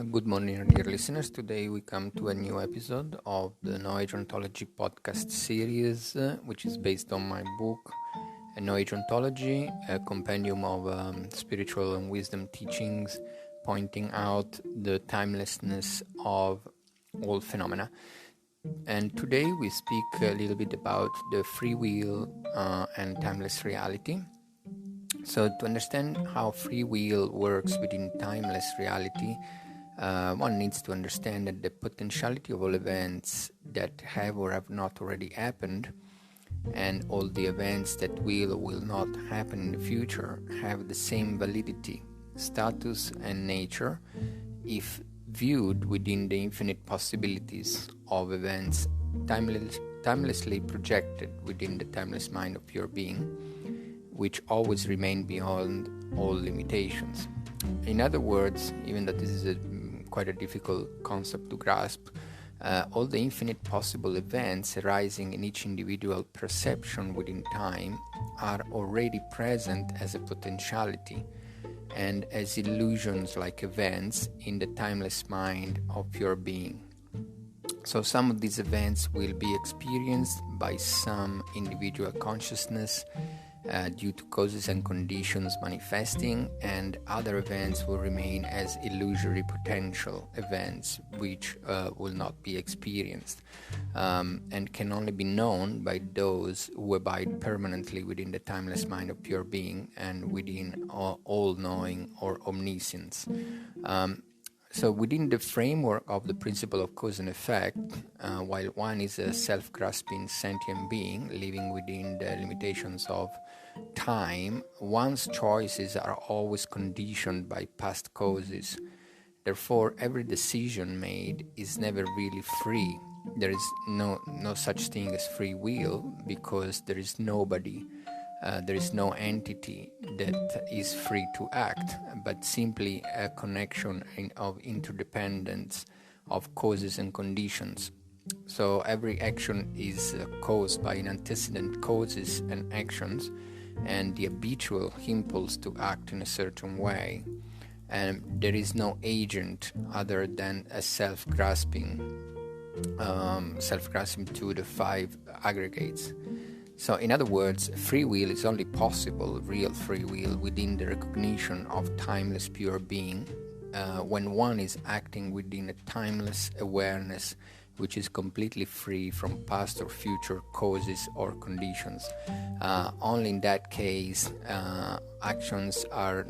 Good morning, dear listeners. Today we come to a new episode of the Knowledge Ontology podcast series, which is based on my book, Knowledge Ontology, a compendium of spiritual and wisdom teachings pointing out the timelessness of all phenomena. And today we speak a little bit about the free will and timeless reality. So to understand how free will works within timeless reality, one needs to understand that the potentiality of all events that have or have not already happened and all the events that will or will not happen in the future have the same validity, status and nature if viewed within the infinite possibilities of events timelessly projected within the timeless mind of pure being, which always remain beyond all limitations. In other words, even though this is quite a difficult concept to grasp, all the infinite possible events arising in each individual perception within time are already present as a potentiality and as illusions like events in the timeless mind of pure being. So some of these events will be experienced by some individual consciousness due to causes and conditions manifesting, and other events will remain as illusory potential events which will not be experienced and can only be known by those who abide permanently within the timeless mind of pure being and within all-knowing or omniscience. So within the framework of the principle of cause and effect, while one is a self-grasping sentient being living within the limitations of time, one's choices are always conditioned by past causes. Therefore, every decision made is never really free. There is no such thing as free will, because there is nobody, there is no entity that is free to act, but simply a connection of interdependence of causes and conditions. So every action is caused by an antecedent causes and actions, and the habitual impulse to act in a certain way. And there is no agent other than a self-grasping to the five aggregates. So in other words, free will is only possible, real free will, within the recognition of timeless pure being, when one is acting within a timeless awareness which is completely free from past or future causes or conditions. Only in that case, actions are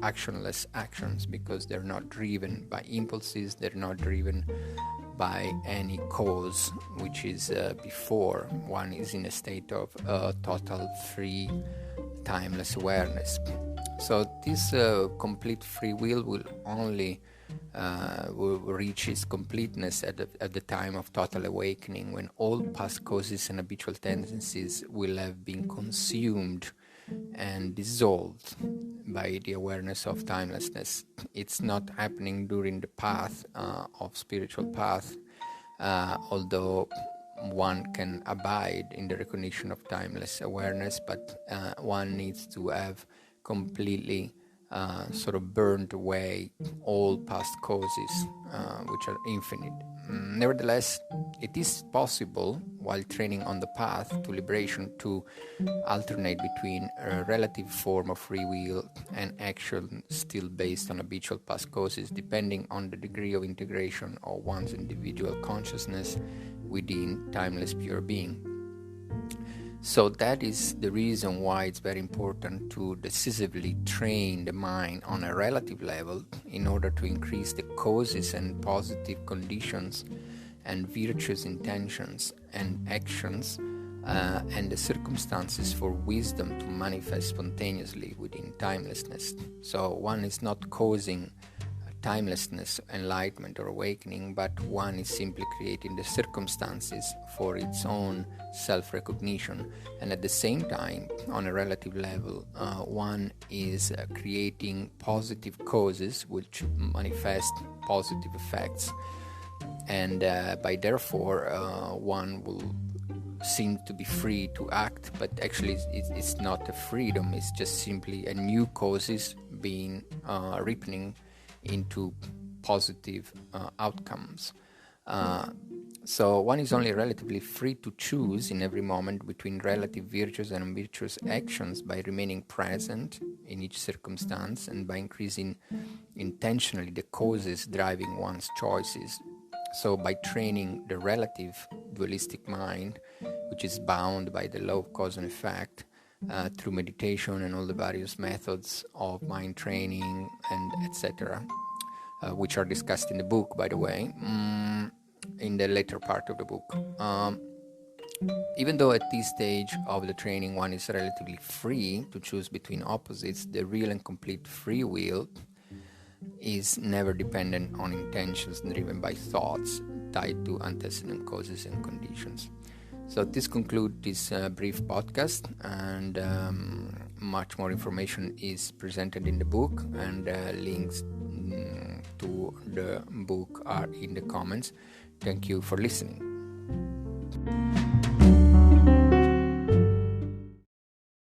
actionless actions, because they're not driven by impulses, they're not driven by any cause which is before one is in a state of total free timeless awareness. So this complete free will will only will reach its completeness at the time of total awakening, when all past causes and habitual tendencies will have been consumed and dissolved by the awareness of timelessness. It's not happening during the path of spiritual path, although one can abide in the recognition of timeless awareness, but one needs to have completely sort of burned away all past causes which are infinite. Nevertheless, it is possible, while training on the path to liberation, to alternate between a relative form of free will and action still based on habitual past causes, depending on the degree of integration of one's individual consciousness within timeless pure being. So that is the reason why it's very important to decisively train the mind on a relative level in order to increase the causes and positive conditions and virtuous intentions and actions and the circumstances for wisdom to manifest spontaneously within timelessness. So one is not causing timelessness, enlightenment or awakening, but one is simply creating the circumstances for its own self-recognition, and at the same time, on a relative level, one is creating positive causes which manifest positive effects, and by therefore one will seem to be free to act, but actually it's not a freedom, it's just simply a new causes being ripening into positive outcomes. So one is only relatively free to choose in every moment between relative virtuous and unvirtuous actions by remaining present in each circumstance and by increasing intentionally the causes driving one's choices. So by training the relative dualistic mind, which is bound by the law of cause and effect, through meditation and all the various methods of mind training and etc., which are discussed in the book, by the way, in the later part of the book. Even though at this stage of the training one is relatively free to choose between opposites, the real and complete free will is never dependent on intentions driven by thoughts tied to antecedent causes and conditions. So this concludes this brief podcast, and much more information is presented in the book, and links to the book are in the comments. Thank you for listening.